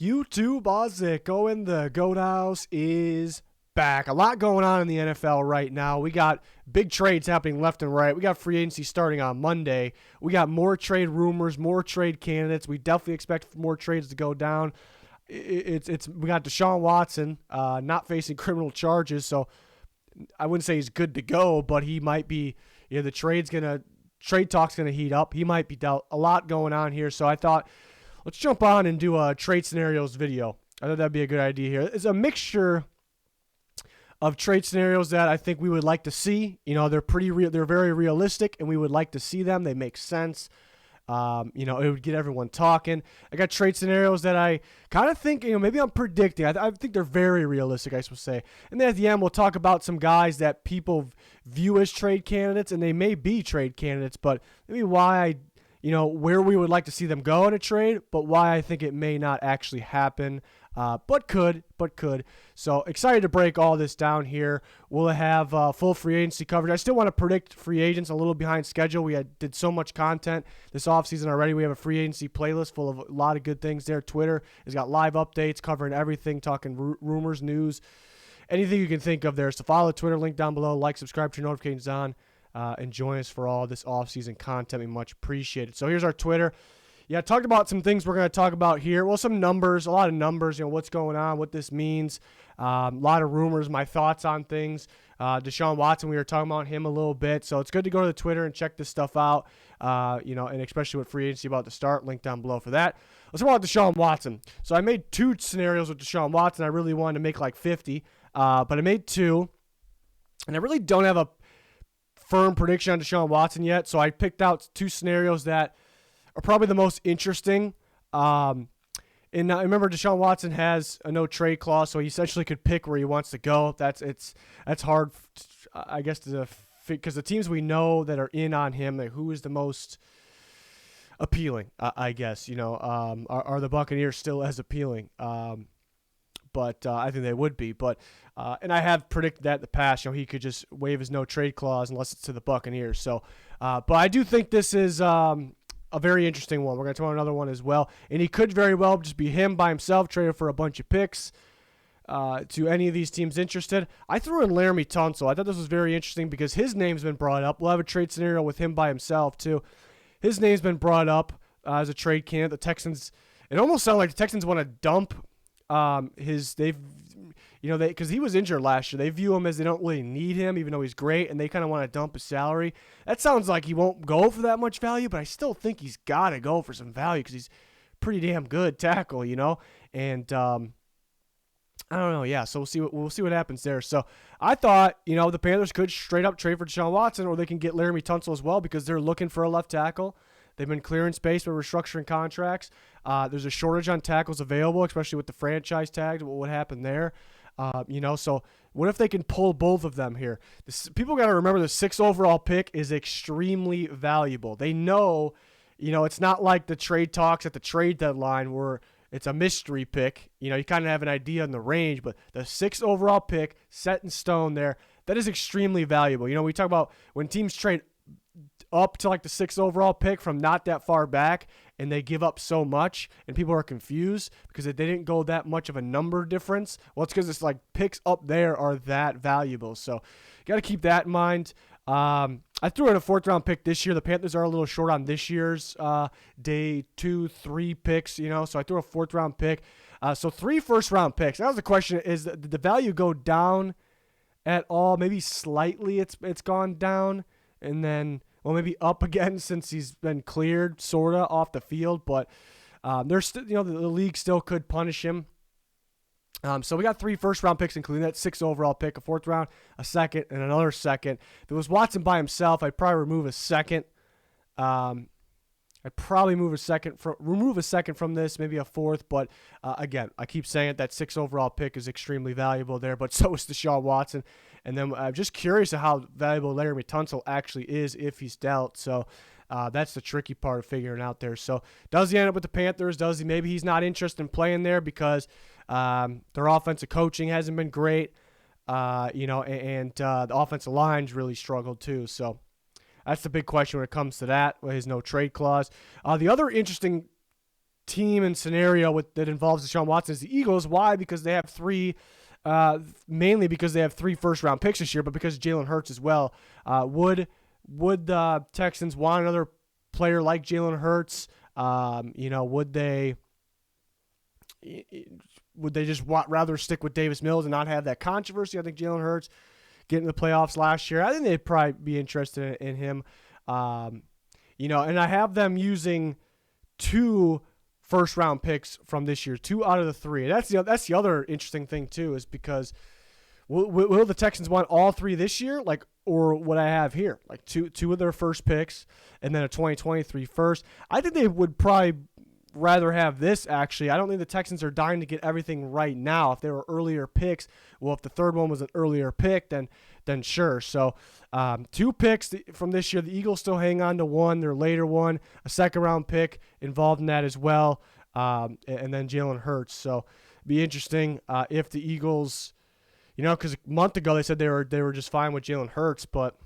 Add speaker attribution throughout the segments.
Speaker 1: YouTube Ozzico in the Goat House is back. A lot going on in the NFL right now. We got big trades happening left and right. We got free agency starting on Monday. We got more trade rumors, more trade candidates. We definitely expect more trades to go down. We got Deshaun Watson not facing criminal charges, so I wouldn't say he's good to go, but he might be. The trade talk's gonna heat up. He might be dealt. A lot going on here, so I thought let's jump on and do a trade scenarios video. I thought that'd be a good idea here. It's a mixture of trade scenarios that I think we would like to see. They're they're very realistic, and we would like to see them. They make sense. It would get everyone talking. I got trade scenarios that I kind of think, maybe I'm predicting. I think they're very realistic, I should say. And then at the end, we'll talk about some guys that people view as trade candidates, and they may be trade candidates, but maybe why where we would like to see them go in a trade, but why I think it may not actually happen, but could. So excited to break all this down here. We'll have full free agency coverage. I still want to predict free agents a little behind schedule. We did so much content this offseason already. We have a free agency playlist full of a lot of good things there. Twitter has got live updates covering everything, talking rumors, news, anything you can think of there. So follow the Twitter link down below. Like, subscribe, turn notifications on. And join us for all this off-season content. We much appreciated. So here's our Twitter. Yeah, I talked about some things we're going to talk about here. Well, some numbers, a lot of numbers, what's going on, what this means. A lot of rumors, my thoughts on things. Deshaun Watson, we were talking about him a little bit. So it's good to go to the Twitter and check this stuff out, and especially with free agency about to start. Link down below for that. Let's talk about Deshaun Watson. So I made 2 scenarios with Deshaun Watson. I really wanted to make like 50, but I made 2, and I really don't have a firm prediction on Deshaun Watson yet, so I picked out 2 scenarios that are probably the most interesting. And I remember Deshaun Watson has a no trade clause, so he essentially could pick where he wants to go. That's hard, I guess, because the teams we know that are in on him, like who is the most appealing? I guess are the Buccaneers still as appealing? But I think they would be. But and I have predicted that in the past. He could just waive his no trade clause unless it's to the Buccaneers. So, but I do think this is a very interesting one. We're going to talk about another one as well, and he could very well just be him by himself, traded for a bunch of picks to any of these teams interested. I threw in Laremy Tunsil. I thought this was very interesting because his name's been brought up. We'll have a trade scenario with him by himself too. His name's been brought up as a trade candidate. The Texans. It almost sounded like the Texans want to dump. Because he was injured last year, they view him as they don't really need him, even though he's great, and they kind of want to dump his salary. That sounds like he won't go for that much value, but I still think he's got to go for some value because he's pretty damn good tackle, and I don't know, yeah. So we'll see what happens there. So I thought, the Panthers could straight up trade for Deshaun Watson, or they can get Laremy Tunsil as well because they're looking for a left tackle. They've been clearing space by restructuring contracts. There's a shortage on tackles available, especially with the franchise tags. What would happen there? So what if they can pull both of them here? People got to remember the 6th overall pick is extremely valuable. They know, it's not like the trade talks at the trade deadline where it's a mystery pick. You kind of have an idea on the range, but the 6th overall pick set in stone there, that is extremely valuable. We talk about when teams trade up to like the 6th overall pick from not that far back, and they give up so much, and people are confused because they didn't go that much of a number difference. Well, it's because it's like picks up there are that valuable. So you got to keep that in mind. I threw in a 4th round pick this year. The Panthers are a little short on this year's day 2, 3 picks, so I threw a 4th round pick. So 3 first-round picks. That was the question, is did the value go down at all? Maybe slightly it's gone down, and then maybe up again since he's been cleared, sorta off the field. But there's still, the league still could punish him. So we got 3 first-round picks, including that 6th overall pick, a 4th round, a 2nd, and another 2nd. If it was Watson by himself, I'd probably remove a 2nd. I'd probably remove a second from this, maybe a 4th. But again, I keep saying it, that 6th overall pick is extremely valuable there. But so is Deshaun Watson. And then I'm just curious of how valuable Laremy Tunsil actually is if he's dealt. So that's the tricky part of figuring out there. So does he end up with the Panthers? Maybe he's not interested in playing there because their offensive coaching hasn't been great, and the offensive line's really struggled too. So that's the big question when it comes to that, with his no trade clause. The other interesting team and scenario that involves Deshaun Watson is the Eagles. Why? Because they have mainly because they have 3 first-round picks this year, but because of Jalen Hurts as well. Would the Texans want another player like Jalen Hurts? Would they just rather stick with Davis Mills and not have that controversy? I think Jalen Hurts getting the playoffs last year, I think they'd probably be interested in him. And I have them using 2 first-round picks from this year, 2 out of the 3. That's the other interesting thing too, is because will the Texans want all 3 this year, or what I have here, like two of their first picks and then a 2023 first? I think they would probably rather have this, actually. I don't think the Texans are dying to get everything right now. If they were earlier picks, well, if the third one was an earlier pick, then sure. So 2 picks from this year. The Eagles still hang on to 1, their later one, a second-round pick involved in that as well, and then Jalen Hurts. So be interesting if the Eagles, because a month ago they said they were just fine with Jalen Hurts, but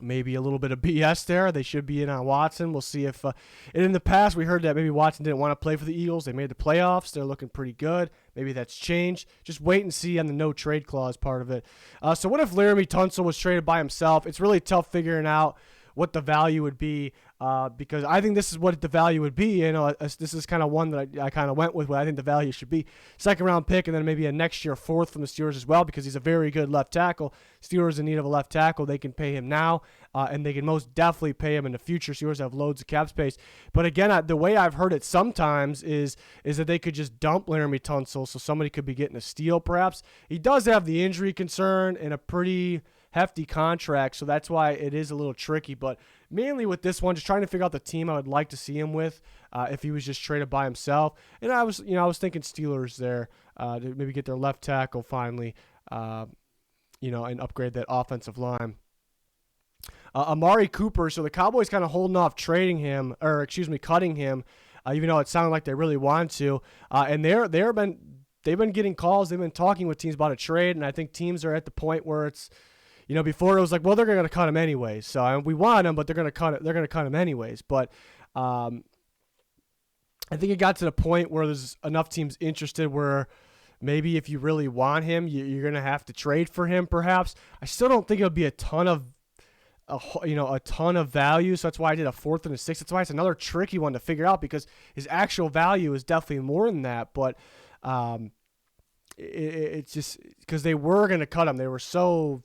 Speaker 1: maybe a little bit of BS there. They should be in on Watson. We'll see if and in the past we heard that maybe Watson didn't want to play for the Eagles. They made the playoffs. They're looking pretty good. Maybe that's changed. Just wait and see on the no trade clause part of it. So what if Laremy Tunsil was traded by himself? It's really tough figuring out what the value would be, because I think this is what the value would be. This is kind of one that I kind of went with what I think the value should be. Second-round pick, and then maybe a next-year 4th from the Steelers as well, because he's a very good left tackle. Steelers in need of a left tackle. They can pay him now, and they can most definitely pay him in the future. Steelers have loads of cap space. But again, the way I've heard it sometimes is that they could just dump Laremy Tunsil, so somebody could be getting a steal perhaps. He does have the injury concern and a pretty hefty contract, so that's why it is a little tricky. But mainly with this one, just trying to figure out the team I would like to see him with if he was just traded by himself. And I was thinking Steelers there to maybe get their left tackle finally, and upgrade that offensive line. Amari Cooper, so the Cowboys kind of holding off cutting him, even though it sounded like they really wanted to. And they've been getting calls. They've been talking with teams about a trade, and I think teams are at the point where it's, before it was like, well, they're going to cut him anyways. So we want him, but they're going to cut it. They're going to cut him anyways. But I think it got to the point where there's enough teams interested where maybe if you really want him, you're going to have to trade for him. Perhaps I still don't think it would be a ton of value. So that's why I did a 4th and a 6th. That's why it's another tricky one to figure out, because his actual value is definitely more than that. But it's just because they were going to cut him. They were so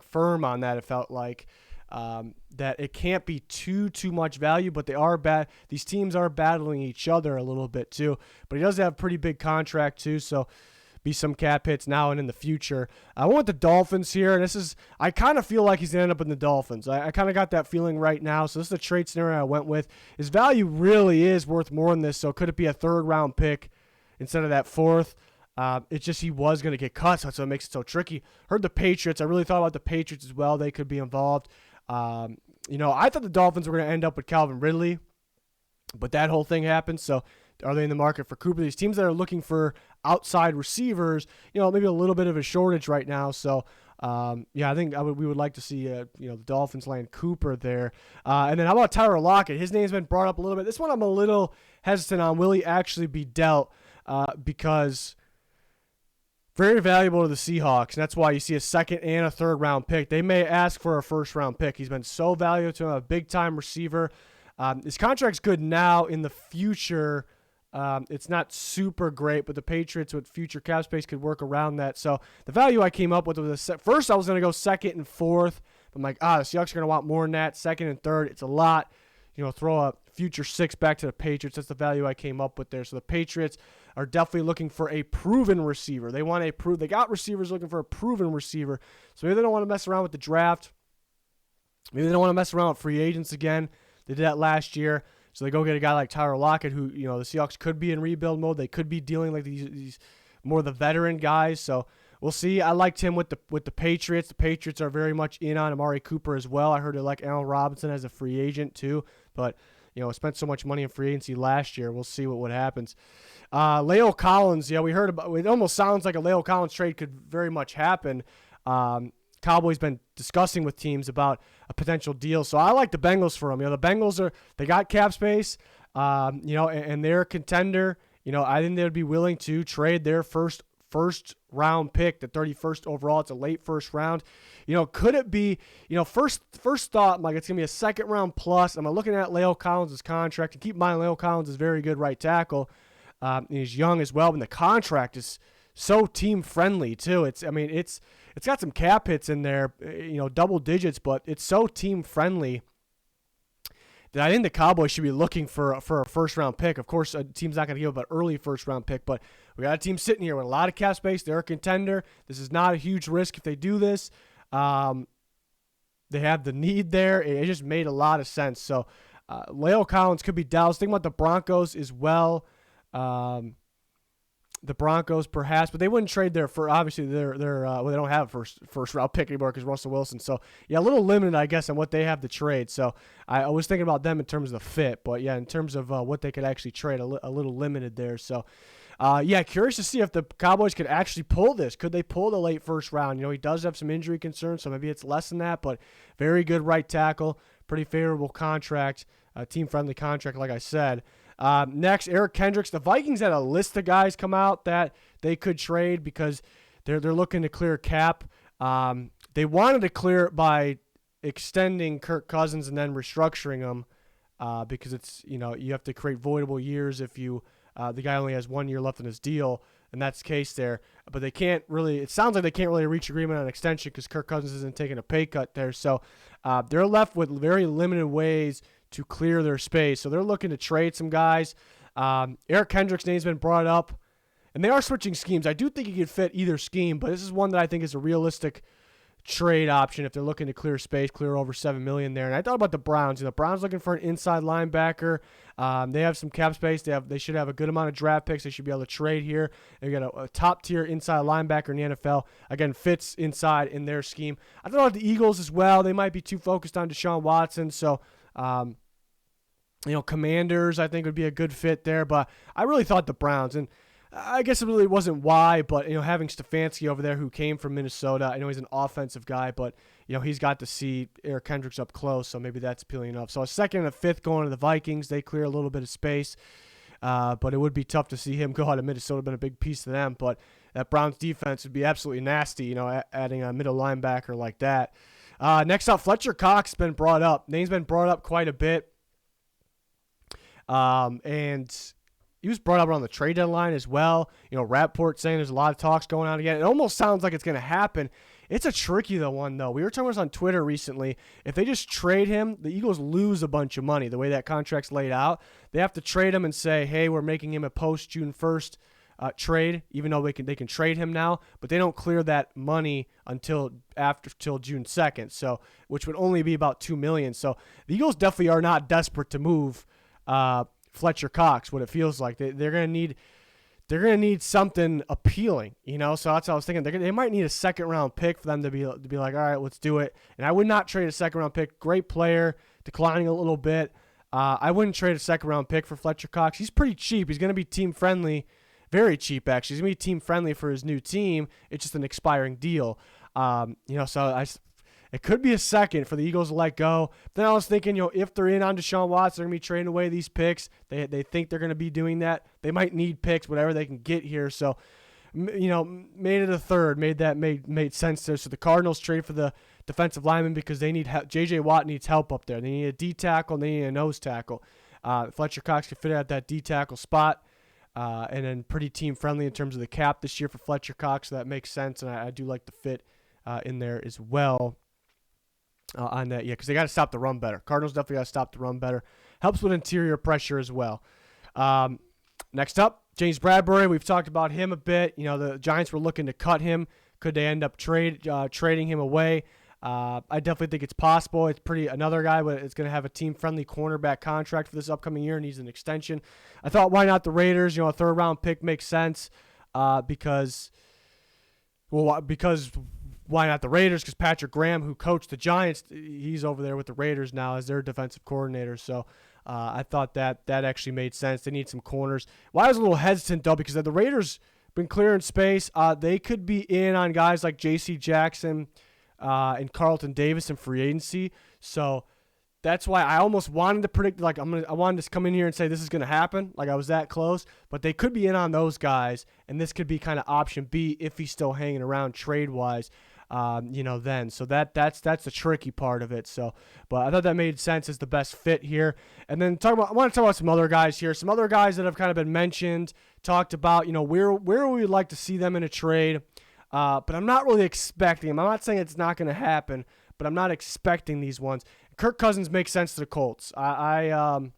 Speaker 1: firm on that. It felt like that it can't be too much value, but they are bad. These teams are battling each other a little bit too. But he does have a pretty big contract too, so be some cap hits now and in the future. I went with the Dolphins here, and I kind of feel like he's going to end up in the Dolphins. I kind of got that feeling right now, so this is the trade scenario I went with. His value really is worth more than this, so could it be a 3rd-round pick instead of that 4th? It's just he was going to get cut, so that's what makes it so tricky. Heard the Patriots. I really thought about the Patriots as well. They could be involved. I thought the Dolphins were going to end up with Calvin Ridley, but that whole thing happened, so are they in the market for Cooper? These teams that are looking for outside receivers, maybe a little bit of a shortage right now. So, I think we would like to see, the Dolphins land Cooper there. And then how about Tyler Lockett? His name's been brought up a little bit. This one I'm a little hesitant on. Will he actually be dealt? Because very valuable to the Seahawks, and that's why you see a 2nd and a 3rd-round pick. They may ask for a 1st-round pick. He's been so valuable to him, a big-time receiver. His contract's good now. In the future, it's not super great, but the Patriots with future cap space could work around that. So the value I came up with was first I was going to go 2nd and 4th. I'm like, the Seahawks are going to want more than that. 2nd and 3rd, it's a lot. Throw a future 6 back to the Patriots. That's the value I came up with there. So the Patriots are definitely looking for a proven receiver. They got receivers looking for a proven receiver. So maybe they don't want to mess around with the draft. Maybe they don't want to mess around with free agents again. They did that last year. So they go get a guy like Tyler Lockett, who, the Seahawks could be in rebuild mode. They could be dealing like these more the veteran guys. So we'll see. I liked him with the Patriots. The Patriots are very much in on Amari Cooper as well. I heard they like Allen Robinson as a free agent too. But, spent so much money in free agency last year. We'll see what happens. Leo Collins, we heard about it. Almost sounds like a Leo Collins trade could very much happen. Cowboys been discussing with teams about a potential deal. So I like the Bengals for him. The Bengals they got cap space. And they're a contender. I think they would be willing to trade their first round pick, the 31st overall. It's a late first round. Could it be, first thought, I'm like, it's going to be a second round plus. I'm looking at La'el Collins' contract. And keep in mind, La'el Collins is very good right tackle. He's young as well, and the contract is so team friendly too. It's got some cap hits in there, double digits, but it's so team friendly that I think the Cowboys should be looking for a first round pick. Of course, a team's not going to give up an early first round pick, but we got a team sitting here with a lot of cap space. They're a contender. This is not a huge risk if they do this. They have the need there. It just made a lot of sense. So La'el Collins could be Dallas. Think about the Broncos as well. The Broncos perhaps, but they wouldn't trade there for, obviously they don't have a first round pick anymore because Russell Wilson. So yeah, a little limited, I guess, on what they have to trade. So I was thinking about them in terms of the fit, but yeah, in terms of what they could actually trade, a little limited there. So curious to see if the Cowboys could actually pull this. Could they pull the late first round? He does have some injury concerns, so maybe it's less than that, but very good right tackle, pretty favorable contract, team-friendly contract, like I said. Next, Eric Kendricks. The Vikings had a list of guys come out that they could trade because they're looking to clear cap. They wanted to clear it by extending Kirk Cousins and then restructuring him because it's you have to create voidable years if you the guy only has 1 year left in his deal, and that's the case there. But they can't really. It sounds like they can't really reach agreement on extension because Kirk Cousins isn't taking a pay cut there. So they're left with very limited ways to clear their space. So they're looking to trade some guys. Eric Kendricks' name's been brought up, and they are switching schemes. I do think he could fit either scheme, but this is one that I think is a realistic trade option if they're looking to clear space, clear over $7 million there. And I thought about the Browns. The Browns looking for an inside linebacker. They have some cap space. They should have a good amount of draft picks. They should be able to trade here. They got a top-tier inside linebacker in the NFL. Again, fits inside in their scheme. I thought about the Eagles as well. They might be too focused on Deshaun Watson, so Commanders I think would be a good fit there, but I really thought the Browns, and I guess it really wasn't why, but having Stefanski over there who came from Minnesota, I know he's an offensive guy, but he's got to see Eric Kendricks up close, so maybe that's appealing enough. So a second and a fifth going to the Vikings, they clear a little bit of space, but it would be tough to see him go out of Minnesota, been a big piece to them, but that Browns defense would be absolutely nasty, adding a middle linebacker like that. Next up, Fletcher Cox has been brought up. Name's been brought up quite a bit. And he was brought up on the trade deadline as well. Rapport saying there's a lot of talks going on again. It almost sounds like it's going to happen. It's a tricky one, though. We were talking about this on Twitter recently. If they just trade him, the Eagles lose a bunch of money, the way that contract's laid out. They have to trade him and say, hey, we're making him a post-June 1st trade, even though they can trade him now, but they don't clear that money until June 2nd, so which would only be about $2 million. So the Eagles definitely are not desperate to move Fletcher Cox. What it feels like they're gonna need something appealing, So that's what I was thinking. They might need a second round pick for them to be like, all right, let's do it. And I would not trade a second round pick. Great player, declining a little bit. I wouldn't trade a second round pick for Fletcher Cox. He's pretty cheap. He's gonna be team friendly. Very cheap, actually. He's going to be team friendly for his new team. It's just an expiring deal. So it could be a second for the Eagles to let go. Then I was thinking, if they're in on Deshaun Watson, they're going to be trading away these picks. They think they're going to be doing that. They might need picks, whatever they can get here. So, made it a third. Made sense there. So the Cardinals trade for the defensive lineman because they need help. J.J. Watt needs help up there. They need a D tackle and they need a nose tackle. Fletcher Cox can fit at that D tackle spot. And then pretty team-friendly in terms of the cap this year for Fletcher Cox, so that makes sense, and I do like the fit in there as well on that, because they got to stop the run better. Cardinals definitely got to stop the run better. Helps with interior pressure as well. Next up, James Bradbury. We've talked about him a bit. The Giants were looking to cut him. Could they end up trading him away? I definitely think it's possible. It's another guy, but it's going to have a team-friendly cornerback contract for this upcoming year and needs an extension. I thought, why not the Raiders? A third-round pick makes sense because why not the Raiders? Because Patrick Graham, who coached the Giants, he's over there with the Raiders now as their defensive coordinator. So I thought that actually made sense. They need some corners. Well, I was a little hesitant, though, because the Raiders been clearing space. They could be in on guys like J.C. Jackson, and Carlton Davis in free agency. So that's why I almost wanted to predict, like I wanted to come in here and say this is going to happen, like I was that close, but they could be in on those guys, and this could be kind of option B if he's still hanging around trade-wise, then. So that's the tricky part of it. So, but I thought that made sense as the best fit here. And then I want to talk about some other guys here, some other guys that have kind of been mentioned, talked about, where we would like to see them in a trade, but I'm not really expecting them. I'm not saying it's not going to happen, but I'm not expecting these ones. Kirk Cousins makes sense to the Colts. I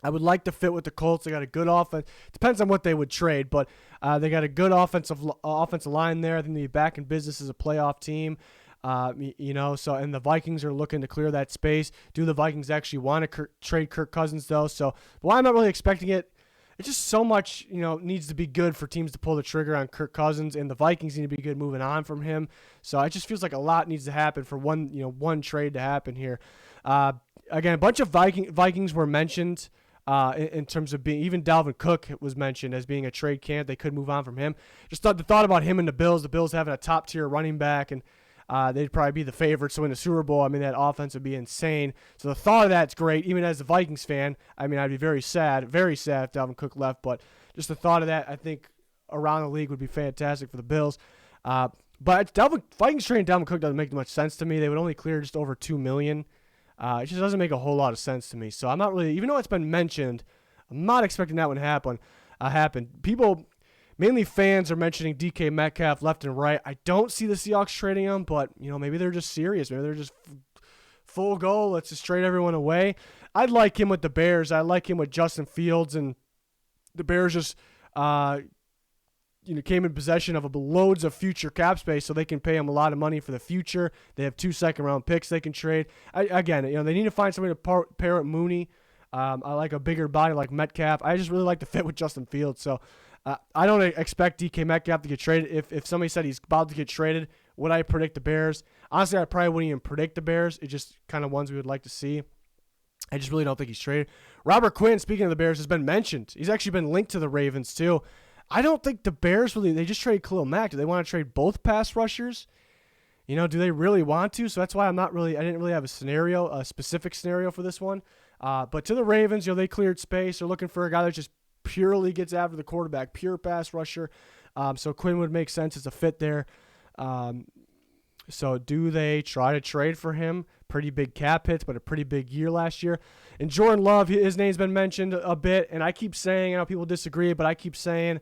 Speaker 1: would like to fit with the Colts. They got a good offense. Depends on what they would trade, but they got a good offensive line there. I think they'll be back in business as a playoff team. So and the Vikings are looking to clear that space. Do the Vikings actually want to trade Kirk Cousins though? So why I'm not really expecting it. It's just so much, needs to be good for teams to pull the trigger on Kirk Cousins, and the Vikings need to be good moving on from him. So it just feels like a lot needs to happen for one trade to happen here. Again, a bunch of Vikings were mentioned in terms of being, even Dalvin Cook was mentioned as being a trade candidate. They could move on from him. Just the thought about him and the Bills having a top tier running back, and they'd probably be the favorites to win the Super Bowl. I mean, that offense would be insane. So the thought of that's great. Even as a Vikings fan, I mean, I'd be very sad if Dalvin Cook left. But just the thought of that, I think, around the league would be fantastic for the Bills. But Vikings trading Dalvin Cook doesn't make much sense to me. They would only clear just over $2 million. It just doesn't make a whole lot of sense to me. So I'm not really, even though it's been mentioned, I'm not expecting that one to happen. People, mainly fans, are mentioning DK Metcalf left and right. I don't see the Seahawks trading him, but maybe they're just serious. Maybe they're just full goal. Let's just trade everyone away. I'd like him with the Bears. I like him with Justin Fields, and the Bears just came in possession of loads of future cap space, so they can pay him a lot of money for the future. They have 2 second-round picks they can trade. They need to find somebody to pair with Mooney. I like a bigger body like Metcalf. I just really like to fit with Justin Fields. So I don't expect DK Metcalf to get traded. If somebody said he's about to get traded, would I predict the Bears? Honestly, I probably wouldn't even predict the Bears. It's just kind of ones we would like to see. I just really don't think he's traded. Robert Quinn, speaking of the Bears, has been mentioned. He's actually been linked to the Ravens too. I don't think the Bears really, they just traded Khalil Mack. Do they want to trade both pass rushers? Do they really want to? So that's why I didn't really have a specific scenario for this one. But to the Ravens, they cleared space. They're looking for a guy that just purely gets after the quarterback, pure pass rusher. So Quinn would make sense as a fit there. So do they try to trade for him? Pretty big cap hits, but a pretty big year last year. And Jordan Love, his name's been mentioned a bit, and I keep saying, I know people disagree, but I keep saying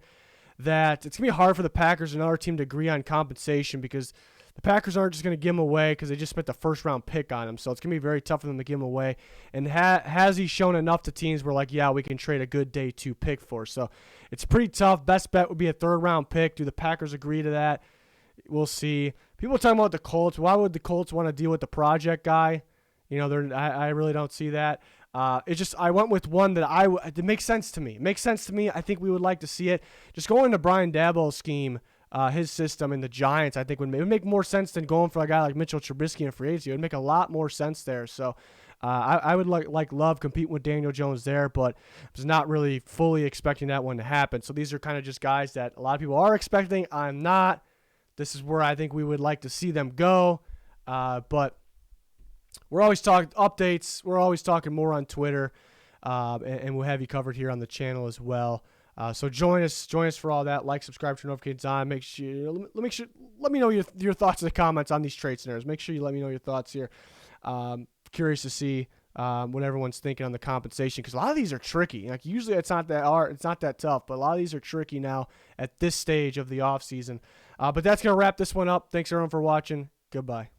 Speaker 1: that it's going to be hard for the Packers and another team to agree on compensation, because the Packers aren't just going to give him away because they just spent the first-round pick on him. So it's going to be very tough for them to give him away. And has he shown enough to teams where, like, yeah, we can trade a good day 2 pick for? So it's pretty tough. Best bet would be a third-round pick. Do the Packers agree to that? We'll see. People are talking about the Colts. Why would the Colts want to deal with the project guy? I really don't see that. It's just I went with one that it makes sense to me. It makes sense to me. I think we would like to see it. Just going into Brian Daboll's scheme, his system in the Giants, I think would make more sense than going for a guy like Mitchell Trubisky in free agency. It would make a lot more sense there. So I would like Love competing with Daniel Jones there, but I was not really fully expecting that one to happen. So these are kind of just guys that a lot of people are expecting. I'm not. This is where I think we would like to see them go. But we're always talking updates. We're always talking more on Twitter, and we'll have you covered here on the channel as well. So join us for all that. Like, subscribe, turn notifications on. Let me know your thoughts in the comments on these trade scenarios. Make sure you let me know your thoughts here. Curious to see what everyone's thinking on the compensation, because a lot of these are tricky. Like, usually it's not that tough, but a lot of these are tricky now at this stage of the offseason. But that's gonna wrap this one up. Thanks everyone for watching. Goodbye.